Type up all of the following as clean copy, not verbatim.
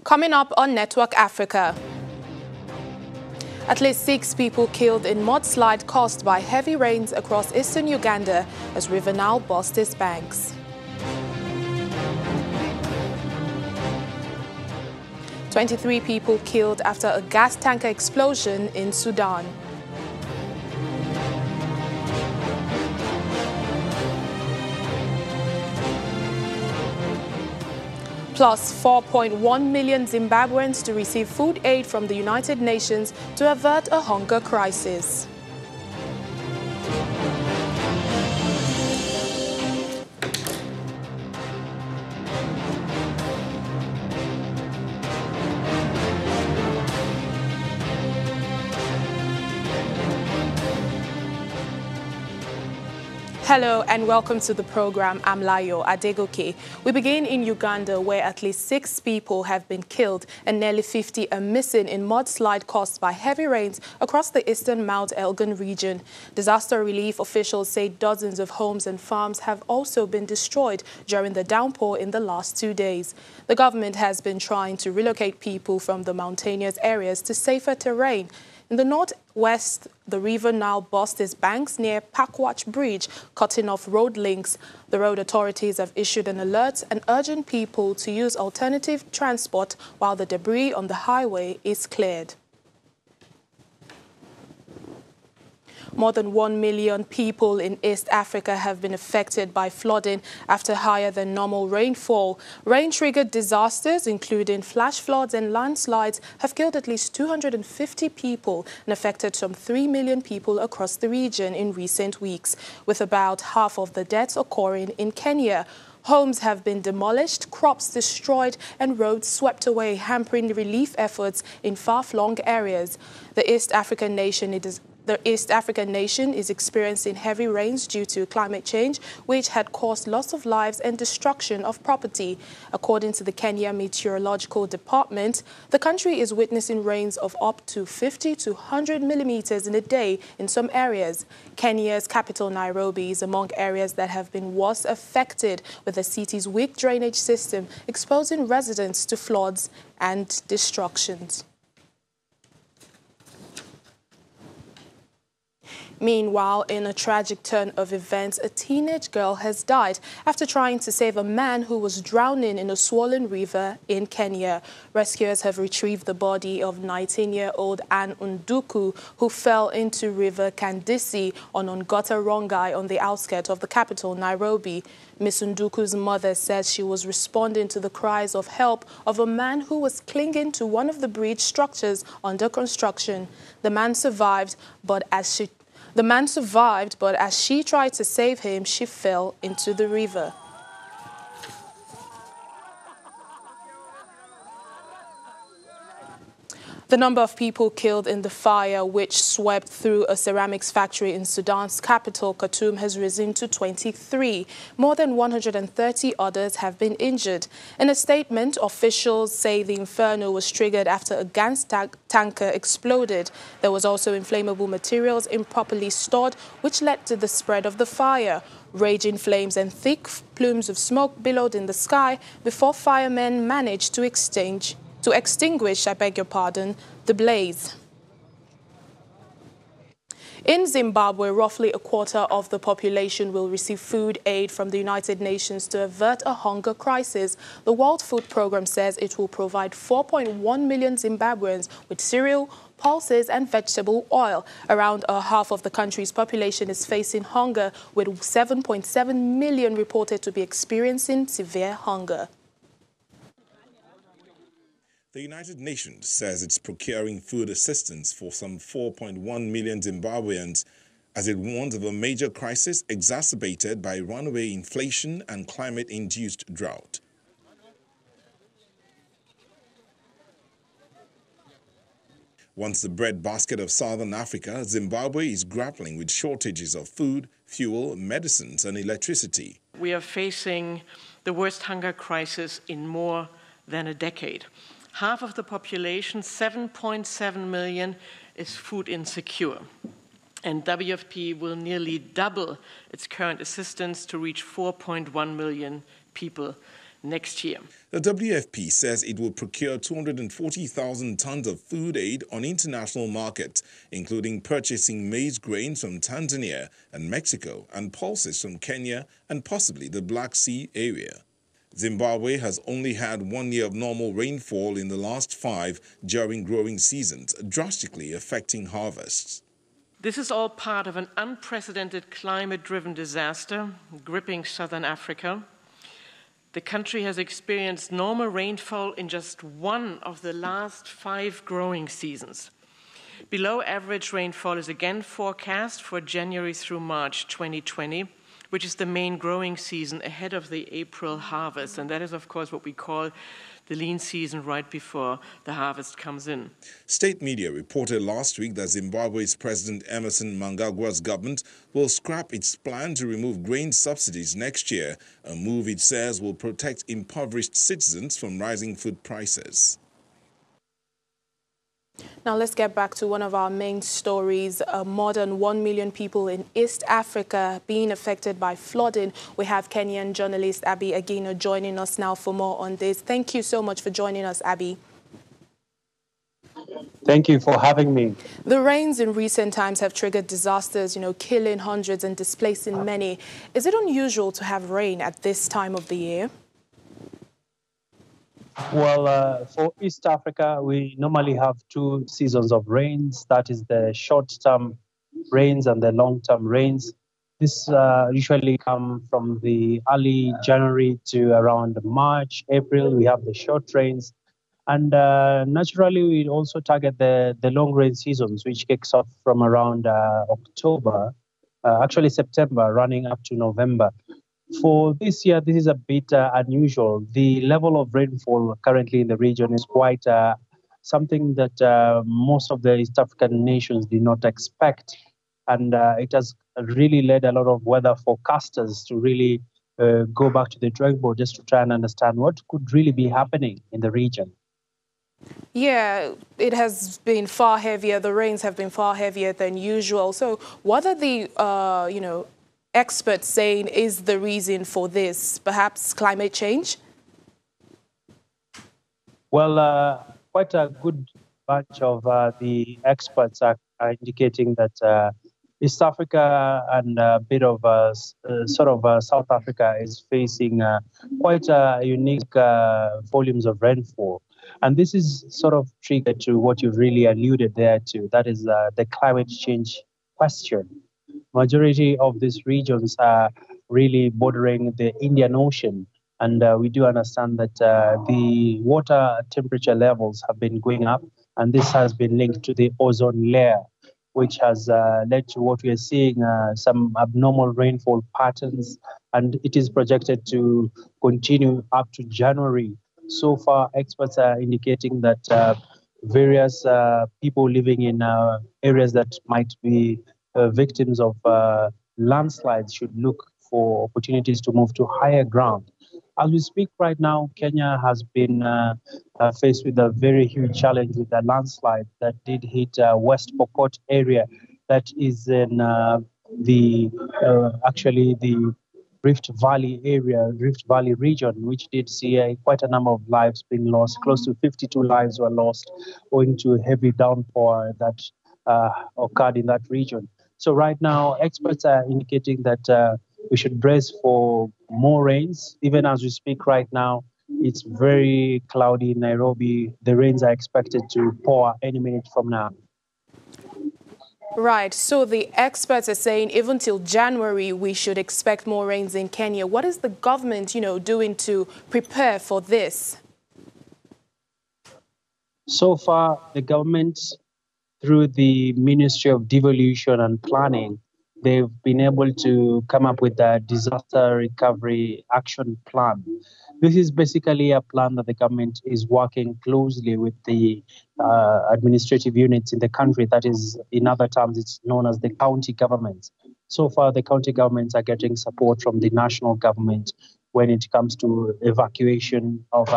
Coming up on Network Africa. At least 6 people killed in mudslide caused by heavy rains across eastern Uganda as River Nile burst its banks. 23 people killed after a gas tanker explosion in Sudan. Plus 4.1 million Zimbabweans to receive food aid from the United Nations to avert a hunger crisis. Hello and welcome to the program. I'm Layo Adegoke. We begin in Uganda, where at least 6 people have been killed and nearly 50 are missing in mudslide caused by heavy rains across the eastern Mount Elgon region. Disaster relief officials say dozens of homes and farms have also been destroyed during the downpour in the last 2 days. The government has been trying to relocate people from the mountainous areas to safer terrain. In the northwest, the River Nile burst its banks near Pakwach Bridge, cutting off road links. The road authorities have issued an alert and urging people to use alternative transport while the debris on the highway is cleared. More than 1 million people in East Africa have been affected by flooding after higher than normal rainfall. Rain-triggered disasters, including flash floods and landslides, have killed at least 250 people and affected some 3 million people across the region in recent weeks, with about half of the deaths occurring in Kenya. Homes have been demolished, crops destroyed and roads swept away, hampering relief efforts in far-flung areas. The East African nation is experiencing heavy rains due to climate change, which had caused loss of lives and destruction of property. According to the Kenya Meteorological Department, the country is witnessing rains of up to 50 to 100 millimeters in a day in some areas. Kenya's capital, Nairobi, is among areas that have been worst affected, with the city's weak drainage system exposing residents to floods and destructions. Meanwhile, in a tragic turn of events, a teenage girl has died after trying to save a man who was drowning in a swollen river in Kenya. Rescuers have retrieved the body of 19-year-old Anne Unduku, who fell into River Kandisi on Ongota Rongai on the outskirts of the capital, Nairobi. Miss Unduku's mother says she was responding to the cries of help of a man who was clinging to one of the bridge structures under construction. The man survived, but as she tried to save him, she fell into the river. The number of people killed in the fire which swept through a ceramics factory in Sudan's capital, Khartoum, has risen to 23. More than 130 others have been injured. In a statement, officials say the inferno was triggered after a gas tanker exploded. There was also inflammable materials improperly stored, which led to the spread of the fire. Raging flames and thick plumes of smoke billowed in the sky before firemen managed to extinguish, the blaze. In Zimbabwe, roughly a quarter of the population will receive food aid from the United Nations to avert a hunger crisis. The World Food Programme says it will provide 4.1 million Zimbabweans with cereal, pulses and vegetable oil. Around half of the country's population is facing hunger, with 7.7 million reported to be experiencing severe hunger. The United Nations says it's procuring food assistance for some 4.1 million Zimbabweans as it warns of a major crisis exacerbated by runaway inflation and climate-induced drought. Once the breadbasket of southern Africa, Zimbabwe is grappling with shortages of food, fuel, medicines and electricity. We are facing the worst hunger crisis in more than a decade. Half of the population, 7.7 million, is food insecure. And WFP will nearly double its current assistance to reach 4.1 million people next year. The WFP says it will procure 240,000 tons of food aid on international markets, including purchasing maize grains from Tanzania and Mexico and pulses from Kenya and possibly the Black Sea area. Zimbabwe has only had 1 year of normal rainfall in the last 5 during growing seasons, drastically affecting harvests. This is all part of an unprecedented climate-driven disaster gripping southern Africa. The country has experienced normal rainfall in just one of the last 5 growing seasons. Below average rainfall is again forecast for January through March 2020, which is the main growing season ahead of the April harvest. And that is, of course, what we call the lean season right before the harvest comes in. State media reported last week that Zimbabwe's President Emmerson Mnangagwa's government will scrap its plan to remove grain subsidies next year, a move it says will protect impoverished citizens from rising food prices. Now let's get back to one of our main stories. More than 1 million people in East Africa being affected by flooding. We have Kenyan journalist Abby Agino joining us now for more on this. Thank you so much for joining us, Abby. Thank you for having me. The rains in recent times have triggered disasters, killing hundreds and displacing many. Is it unusual to have rain at this time of the year? Well, for East Africa, we normally have 2 seasons of rains. That is the short-term rains and the long-term rains. This usually come from the early January to around March, April. We have the short rains. And naturally, we also target the long rain seasons, which kicks off from around October, actually September, running up to November. For this year, this is a bit unusual. The level of rainfall currently in the region is quite something that most of the East African nations did not expect. And it has really led a lot of weather forecasters to really go back to the drawing board just to try and understand what could really be happening in the region. Yeah, it has been far heavier. The rains have been far heavier than usual. So what are the, experts saying is the reason for this? Perhaps climate change? Well, quite a good bunch of the experts are indicating that East Africa and a bit of South Africa is facing quite unique volumes of rainfall. And this is sort of triggered to what you've really alluded there to. That is the climate change question. Majority of these regions are really bordering the Indian Ocean. And we do understand that the water temperature levels have been going up. And this has been linked to the ozone layer, which has led to what we are seeing, some abnormal rainfall patterns. And it is projected to continue up to January. So far, experts are indicating that various people living in areas that might be victims of landslides should look for opportunities to move to higher ground. As we speak right now, Kenya has been faced with a very huge challenge with a landslide that did hit West Pokot area, that is in actually the Rift Valley area, Rift Valley region, which did see quite a number of lives being lost. Close to 52 lives were lost owing to a heavy downpour that occurred in that region. So right now, experts are indicating that we should brace for more rains. Even as we speak right now, it's very cloudy in Nairobi. The rains are expected to pour any minute from now. Right. So the experts are saying even till January, we should expect more rains in Kenya. What is the government, doing to prepare for this? So far, the government, through the Ministry of Devolution and Planning, they've been able to come up with a disaster recovery action plan. This is basically a plan that the government is working closely with the administrative units in the country. That is, in other terms, it's known as the county governments. So far, the county governments are getting support from the national government when it comes to evacuation of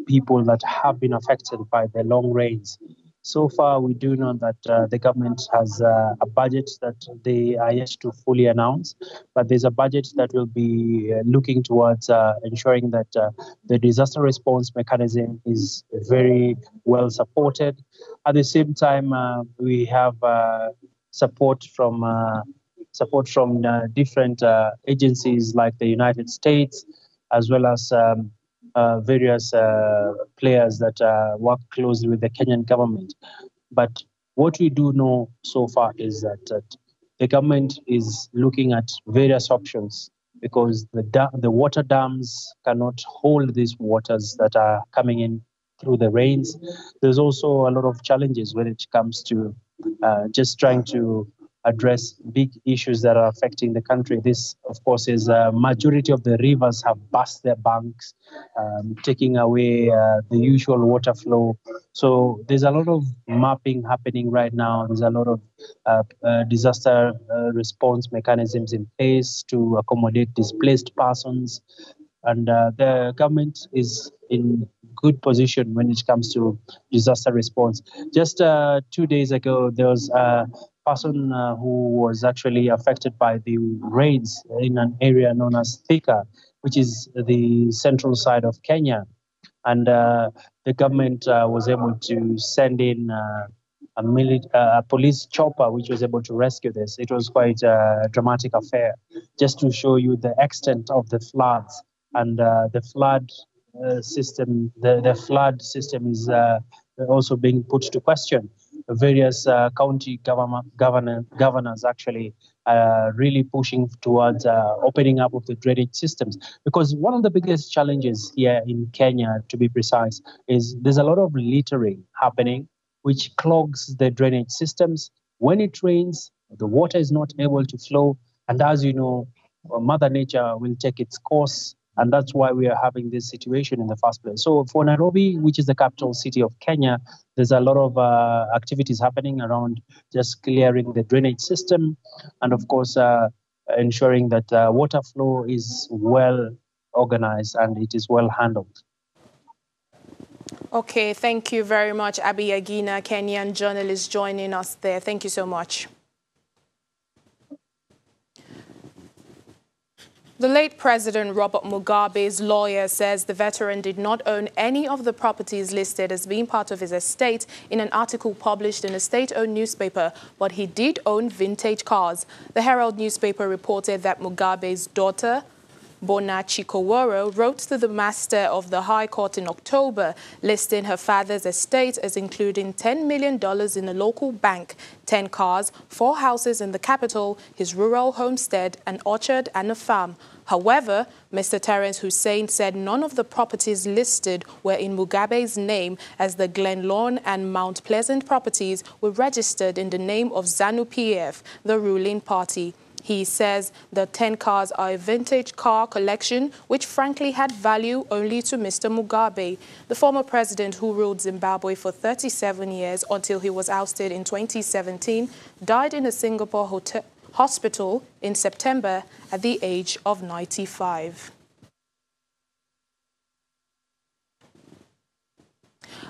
people that have been affected by the long rains. So far, we do know that the government has a budget that they are yet to fully announce, but there's a budget that will be looking towards ensuring that the disaster response mechanism is very well supported. At the same time, we have support from different agencies like the United States, as well as various players that work closely with the Kenyan government. But what we do know so far is that the government is looking at various options because the water dams cannot hold these waters that are coming in through the rains. There's also a lot of challenges when it comes to just trying to address big issues that are affecting the country. This, of course, is a majority of the rivers have burst their banks, taking away the usual water flow. So there's a lot of mapping happening right now. There's a lot of disaster response mechanisms in place to accommodate displaced persons. And the government is in good position when it comes to disaster response. Just 2 days ago, there was a person who was actually affected by the rains in an area known as Thika, which is the central side of Kenya. And the government was able to send in a police chopper, which was able to rescue this. It was quite a dramatic affair, just to show you the extent of the floods. And the flood system, the flood system is also being put to question. Various county governors actually really pushing towards opening up of the drainage systems, because one of the biggest challenges here in Kenya, to be precise, is there's a lot of littering happening, which clogs the drainage systems. When it rains, the water is not able to flow, and as you know, Mother Nature will take its course. And that's why we are having this situation in the first place. So for Nairobi, which is the capital city of Kenya, there's a lot of activities happening around just clearing the drainage system and, of course, ensuring that water flow is well organized and it is well handled. Okay, thank you very much, Abi Agina, Kenyan journalist, joining us there. Thank you so much. The late President Robert Mugabe's lawyer says the veteran did not own any of the properties listed as being part of his estate in an article published in a state-owned newspaper, but he did own vintage cars. The Herald newspaper reported that Mugabe's daughter, Bona Chikoworo, wrote to the Master of the High Court in October, listing her father's estate as including $10 million in a local bank, 10 cars, 4 houses in the capital, his rural homestead, an orchard and a farm. However, Mr. Terence Hussein said none of the properties listed were in Mugabe's name, as the Glenlawn and Mount Pleasant properties were registered in the name of ZANU-PF, the ruling party. He says the 10 cars are a vintage car collection, which frankly had value only to Mr. Mugabe. The former president, who ruled Zimbabwe for 37 years until he was ousted in 2017, died in a Singapore hospital in September at the age of 95.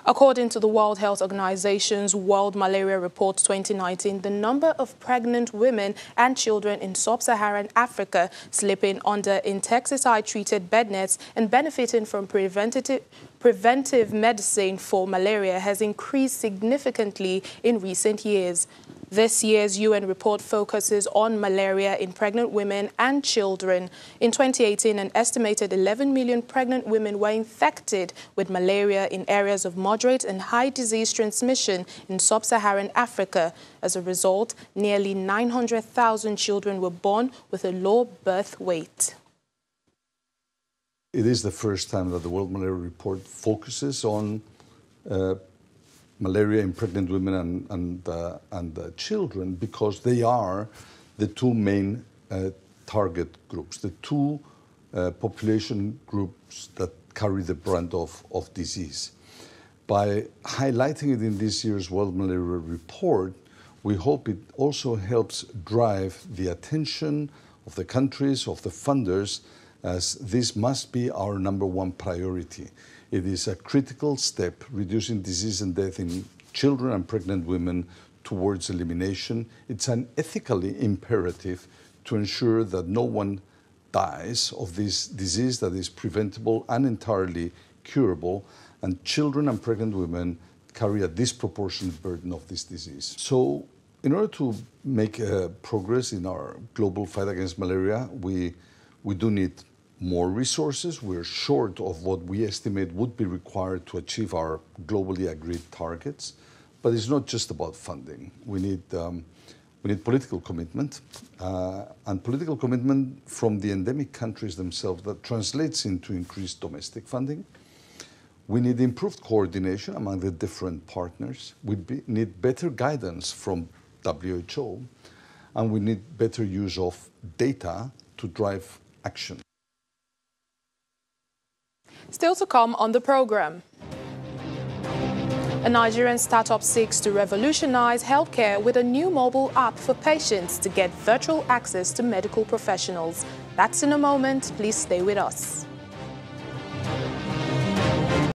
According to the World Health Organization's World Malaria Report 2019, the number of pregnant women and children in sub-Saharan Africa sleeping under insecticide-treated bed nets and benefiting from preventive medicine for malaria has increased significantly in recent years. This year's UN report focuses on malaria in pregnant women and children. In 2018, an estimated 11 million pregnant women were infected with malaria in areas of moderate and high disease transmission in sub-Saharan Africa. As a result, nearly 900,000 children were born with a low birth weight. It is the first time that the World Malaria Report focuses on malaria in pregnant women and children, because they are the two main target groups, the two population groups that carry the brunt of disease. By highlighting it in this year's World Malaria Report, we hope it also helps drive the attention of the countries, of the funders, as this must be our #1 priority. It is a critical step, reducing disease and death in children and pregnant women towards elimination. It's an ethically imperative to ensure that no one dies of this disease that is preventable and entirely curable, and children and pregnant women carry a disproportionate burden of this disease. So in order to make progress in our global fight against malaria, we do need more resources. We're short of what we estimate would be required to achieve our globally agreed targets. But it's not just about funding. We need political commitment, and political commitment from the endemic countries themselves that translates into increased domestic funding. We need improved coordination among the different partners. We need better guidance from WHO, and we need better use of data to drive action. Still to come on the program. A Nigerian startup seeks to revolutionize healthcare with a new mobile app for patients to get virtual access to medical professionals. That's in a moment. Please stay with us.